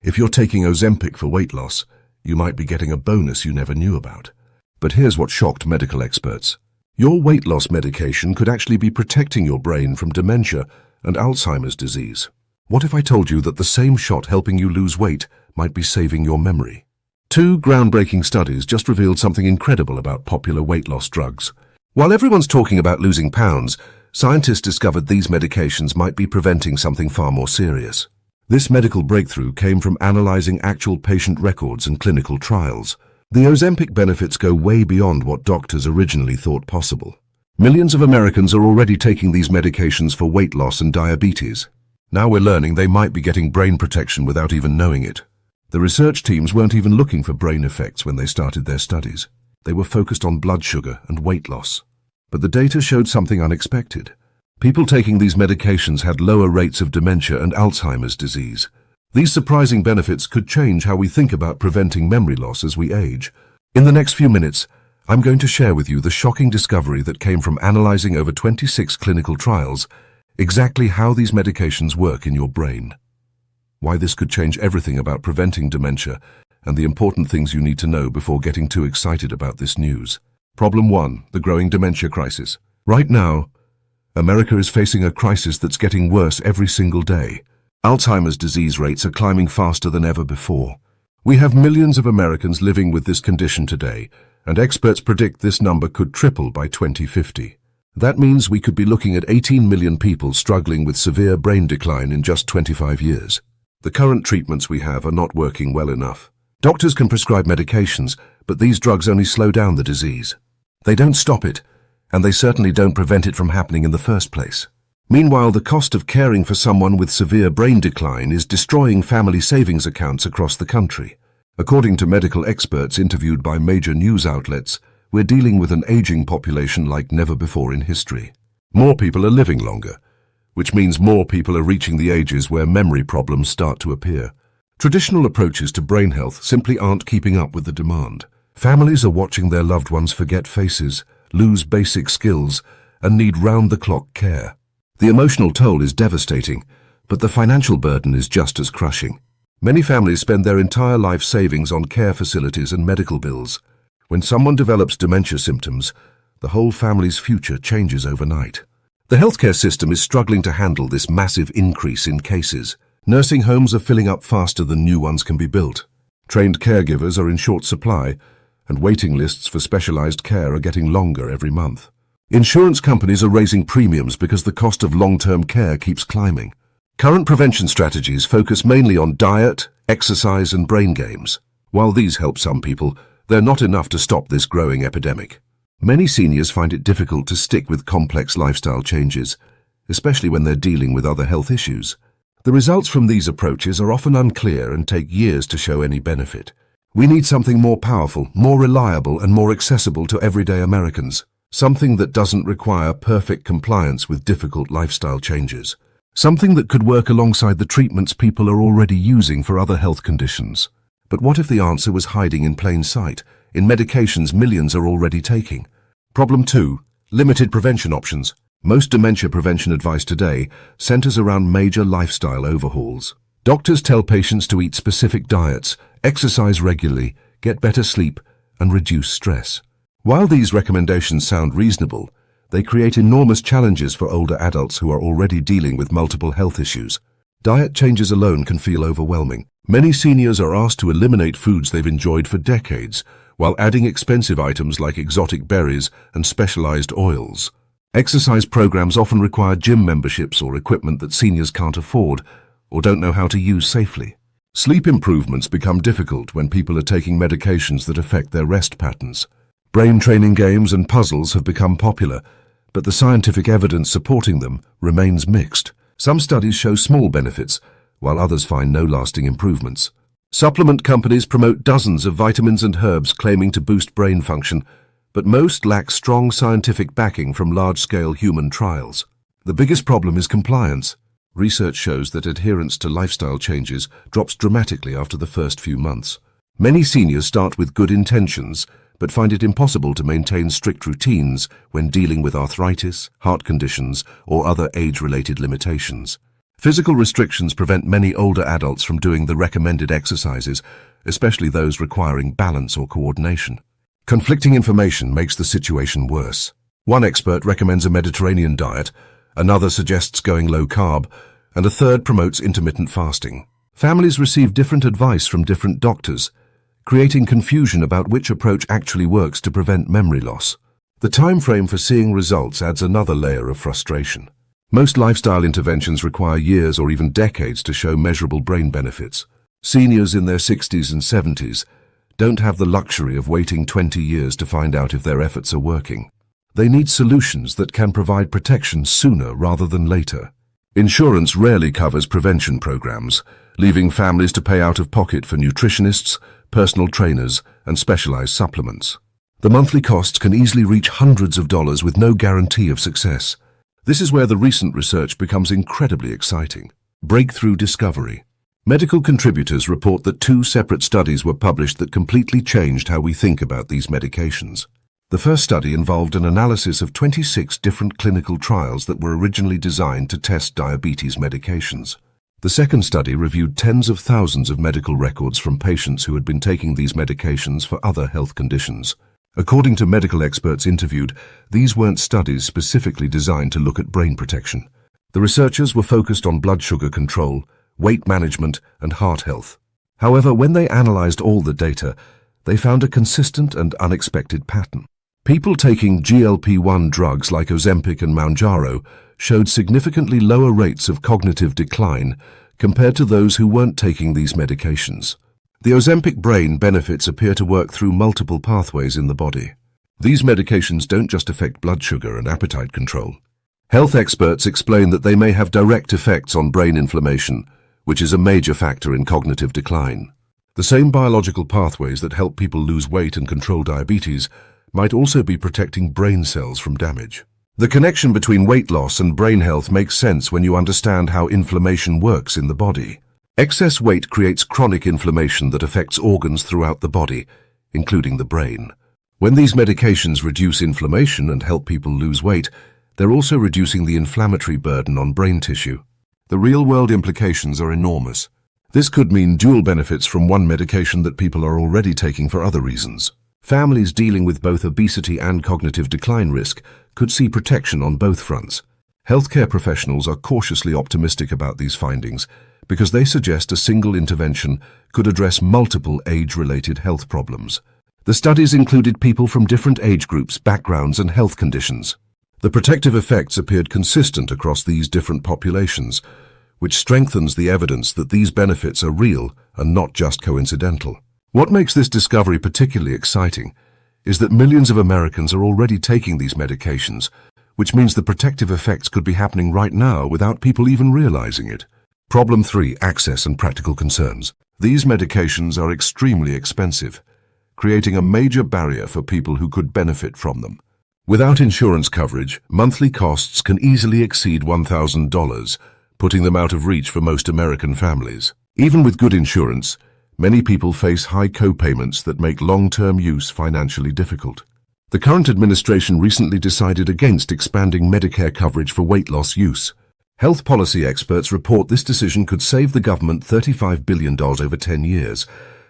If you're taking Ozempic for weight loss, you might be getting a bonus you never knew about. But here's what shocked medical experts. Your weight loss medication could actually be protecting your brain from dementia and Alzheimer's disease. What if I told you that the same shot helping you lose weight might be saving your memory? Two groundbreaking studies just revealed something incredible about popular weight loss drugs. While everyone's talking about losing pounds, scientists discovered these medications might be preventing something far more serious. This medical breakthrough came from analyzing actual patient records and clinical trials. The Ozempic benefits go way beyond what doctors originally thought possible. Millions of Americans are already taking these medications for weight loss and diabetes. Now we're learning they might be getting brain protection without even knowing it. The research teams weren't even looking for brain effects when they started their studies. They were focused on blood sugar and weight loss. But the data showed something unexpected. People taking these medications had lower rates of dementia and Alzheimer's disease. These surprising benefits could change how we think about preventing memory loss as we age. In the next few minutes, I'm going to share with you the shocking discovery that came from analyzing over 26 clinical trials, exactly how these medications work in your brain. Why this could change everything about preventing dementia, and the important things you need to know before getting too excited about this news. Problem 1. The growing dementia crisis. Right now, America is facing a crisis that's getting worse every single day. Alzheimer's disease rates are climbing faster than ever before. We have millions of Americans living with this condition today, and experts predict this number could triple by 2050. That means we could be looking at 18 million people struggling with severe brain decline in just 25 years. The current treatments we have are not working well enough. Doctors can prescribe medications, but these drugs only slow down the disease. They don't stop it, and they certainly don't prevent it from happening in the first place. Meanwhile, the cost of caring for someone with severe brain decline is destroying family savings accounts across the country. According to medical experts interviewed by major news outlets, we're dealing with an aging population like never before in history. More people are living longer, which means more people are reaching the ages where memory problems start to appear. Traditional approaches to brain health simply aren't keeping up with the demand. Families are watching their loved ones forget faces, lose basic skills, and need round-the-clock care. The emotional toll is devastating, but the financial burden is just as crushing. Many families spend their entire life savings on care facilities and medical bills. When someone develops dementia symptoms, the whole family's future changes overnight. The healthcare system is struggling to handle this massive increase in cases. Nursing homes are filling up faster than new ones can be built. Trained caregivers are in short supply, and waiting lists for specialized care are getting longer every month. Insurance companies are raising premiums because the cost of long-term care keeps climbing. Current prevention strategies focus mainly on diet, exercise, and brain games. While these help some people, they're not enough to stop this growing epidemic. Many seniors find it difficult to stick with complex lifestyle changes, especially when they're dealing with other health issues. The results from these approaches are often unclear and take years to show any benefit. We need something more powerful, more reliable, and more accessible to everyday Americans. Something that doesn't require perfect compliance with difficult lifestyle changes. Something that could work alongside the treatments people are already using for other health conditions. But what if the answer was hiding in plain sight, in medications millions are already taking? Problem 2. Limited prevention options. Most dementia prevention advice today centers around major lifestyle overhauls. Doctors tell patients to eat specific diets, exercise regularly, get better sleep, and reduce stress. While these recommendations sound reasonable, they create enormous challenges for older adults who are already dealing with multiple health issues. Diet changes alone can feel overwhelming. Many seniors are asked to eliminate foods they've enjoyed for decades, while adding expensive items like exotic berries and specialized oils. Exercise programs often require gym memberships or equipment that seniors can't afford or don't know how to use safely. Sleep improvements become difficult when people are taking medications that affect their rest patterns. Brain training games and puzzles have become popular, but the scientific evidence supporting them remains mixed. Some studies show small benefits, while others find no lasting improvements. Supplement companies promote dozens of vitamins and herbs claiming to boost brain function, but most lack strong scientific backing from large-scale human trials. The biggest problem is compliance. Research shows that adherence to lifestyle changes drops dramatically after the first few months. Many seniors start with good intentions, but find it impossible to maintain strict routines when dealing with arthritis, heart conditions, or other age-related limitations. Physical restrictions prevent many older adults from doing the recommended exercises, especially those requiring balance or coordination. Conflicting information makes the situation worse. One expert recommends a Mediterranean diet, another suggests going low carb, and a third promotes intermittent fasting. Families receive different advice from different doctors, creating confusion about which approach actually works to prevent memory loss. The time frame for seeing results adds another layer of frustration. Most lifestyle interventions require years or even decades to show measurable brain benefits. Seniors in their 60s and 70s don't have the luxury of waiting 20 years to find out if their efforts are working. They need solutions that can provide protection sooner rather than later. Insurance rarely covers prevention programs, leaving families to pay out of pocket for nutritionists, personal trainers, and specialized supplements. The monthly costs can easily reach hundreds of dollars with no guarantee of success. This is where the recent research becomes incredibly exciting. Breakthrough discovery. Medical contributors report that 2 separate studies were published that completely changed how we think about these medications. The first study involved an analysis of 26 different clinical trials that were originally designed to test diabetes medications. The second study reviewed tens of thousands of medical records from patients who had been taking these medications for other health conditions. According to medical experts interviewed, these weren't studies specifically designed to look at brain protection. The researchers were focused on blood sugar control, weight management, and heart health. However, when they analyzed all the data, they found a consistent and unexpected pattern. People taking GLP-1 drugs like Ozempic and Mounjaro showed significantly lower rates of cognitive decline compared to those who weren't taking these medications. The Ozempic brain benefits appear to work through multiple pathways in the body. These medications don't just affect blood sugar and appetite control. Health experts explain that they may have direct effects on brain inflammation, which is a major factor in cognitive decline. The same biological pathways that help people lose weight and control diabetes might also be protecting brain cells from damage. The connection between weight loss and brain health makes sense when you understand how inflammation works in the body. Excess weight creates chronic inflammation that affects organs throughout the body, including the brain. When these medications reduce inflammation and help people lose weight, they're also reducing the inflammatory burden on brain tissue. The real-world implications are enormous. This could mean dual benefits from one medication that people are already taking for other reasons. Families dealing with both obesity and cognitive decline risk could see protection on both fronts. Healthcare professionals are cautiously optimistic about these findings because they suggest a single intervention could address multiple age-related health problems. The studies included people from different age groups, backgrounds, and health conditions. The protective effects appeared consistent across these different populations, which strengthens the evidence that these benefits are real and not just coincidental. What makes this discovery particularly exciting is that millions of Americans are already taking these medications, which means the protective effects could be happening right now without people even realizing it. Problem 3. Access and practical concerns. These medications are extremely expensive, creating a major barrier for people who could benefit from them. Without insurance coverage, monthly costs can easily exceed $1,000, putting them out of reach for most American families. Even with good insurance, many people face high co-payments that make long-term use financially difficult. The current administration recently decided against expanding Medicare coverage for weight loss use. Health policy experts report this decision could save the government $35 billion over 10 years,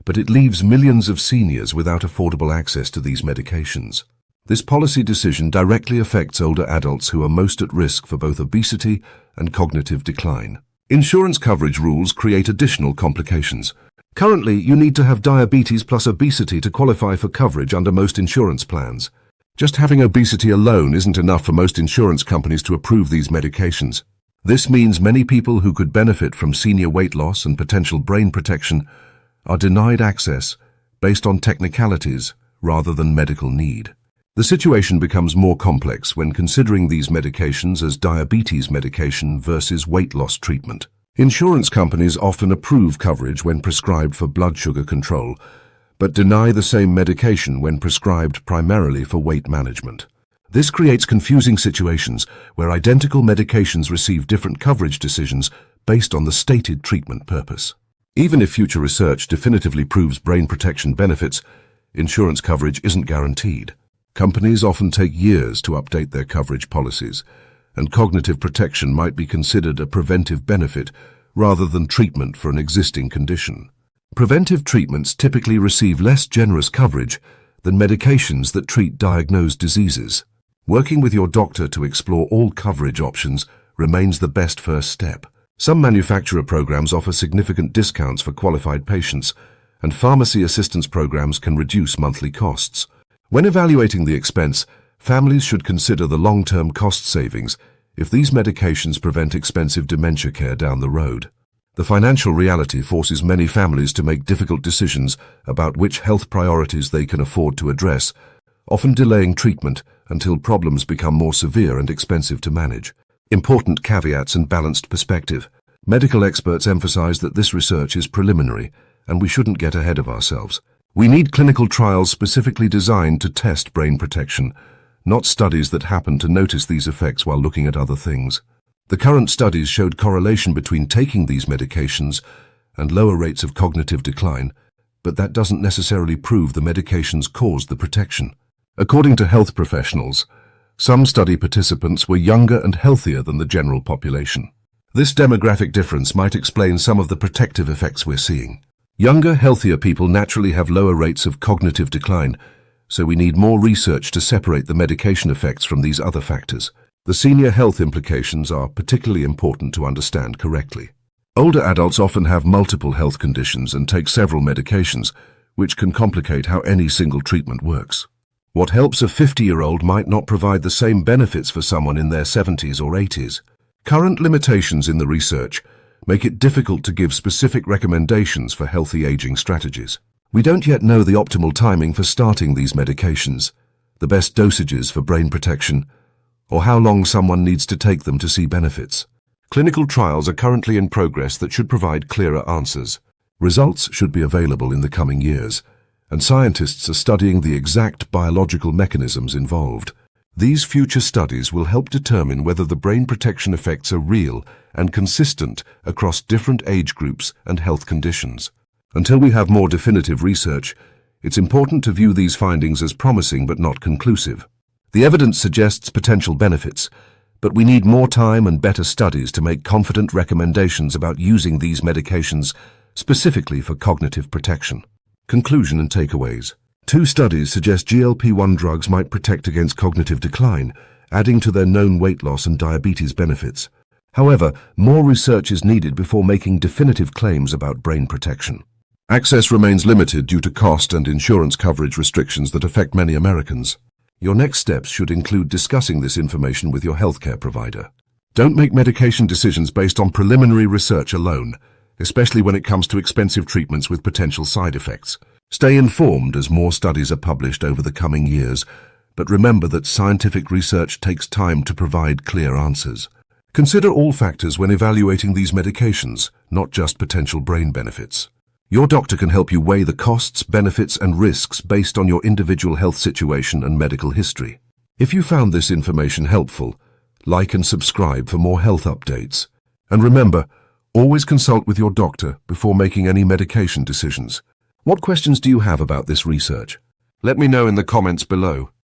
but it leaves millions of seniors without affordable access to these medications. This policy decision directly affects older adults who are most at risk for both obesity and cognitive decline. Insurance coverage rules create additional complications. Currently, you need to have diabetes plus obesity to qualify for coverage under most insurance plans. Just having obesity alone isn't enough for most insurance companies to approve these medications. This means many people who could benefit from senior weight loss and potential brain protection are denied access based on technicalities rather than medical need. The situation becomes more complex when considering these medications as diabetes medication versus weight loss treatment. Insurance companies often approve coverage when prescribed for blood sugar control, but deny the same medication when prescribed primarily for weight management. This creates confusing situations where identical medications receive different coverage decisions based on the stated treatment purpose. Even if future research definitively proves brain protection benefits, insurance coverage isn't guaranteed. Companies often take years to update their coverage policies, and cognitive protection might be considered a preventive benefit rather than treatment for an existing condition. Preventive treatments typically receive less generous coverage than medications that treat diagnosed diseases. Working with your doctor to explore all coverage options remains the best first step. Some manufacturer programs offer significant discounts for qualified patients, and pharmacy assistance programs can reduce monthly costs. When evaluating the expense, families should consider the long-term cost savings if these medications prevent expensive dementia care down the road. The financial reality forces many families to make difficult decisions about which health priorities they can afford to address, often delaying treatment until problems become more severe and expensive to manage. Important caveats and balanced perspective. Medical experts emphasize that this research is preliminary, and we shouldn't get ahead of ourselves. We need clinical trials specifically designed to test brain protection, not studies that happen to notice these effects while looking at other things. The current studies showed correlation between taking these medications and lower rates of cognitive decline, but that doesn't necessarily prove the medications caused the protection. According to health professionals, some study participants were younger and healthier than the general population. This demographic difference might explain some of the protective effects we're seeing. Younger, healthier people naturally have lower rates of cognitive decline, so we need more research to separate the medication effects from these other factors. The senior health implications are particularly important to understand correctly. Older adults often have multiple health conditions and take several medications, which can complicate how any single treatment works. What helps a 50-year-old might not provide the same benefits for someone in their 70s or 80s. Current limitations in the research make it difficult to give specific recommendations for healthy aging strategies. We don't yet know the optimal timing for starting these medications, the best dosages for brain protection, or how long someone needs to take them to see benefits. Clinical trials are currently in progress that should provide clearer answers. Results should be available in the coming years, and scientists are studying the exact biological mechanisms involved. These future studies will help determine whether the brain protection effects are real and consistent across different age groups and health conditions. Until we have more definitive research, it's important to view these findings as promising but not conclusive. The evidence suggests potential benefits, but we need more time and better studies to make confident recommendations about using these medications specifically for cognitive protection. Conclusion and takeaways. 2 studies suggest GLP-1 drugs might protect against cognitive decline, adding to their known weight loss and diabetes benefits. However, more research is needed before making definitive claims about brain protection. Access remains limited due to cost and insurance coverage restrictions that affect many Americans. Your next steps should include discussing this information with your healthcare provider. Don't make medication decisions based on preliminary research alone, especially when it comes to expensive treatments with potential side effects. Stay informed as more studies are published over the coming years, but remember that scientific research takes time to provide clear answers. Consider all factors when evaluating these medications, not just potential brain benefits. Your doctor can help you weigh the costs, benefits, and risks based on your individual health situation and medical history. If you found this information helpful, like and subscribe for more health updates. And remember, always consult with your doctor before making any medication decisions. What questions do you have about this research? Let me know in the comments below.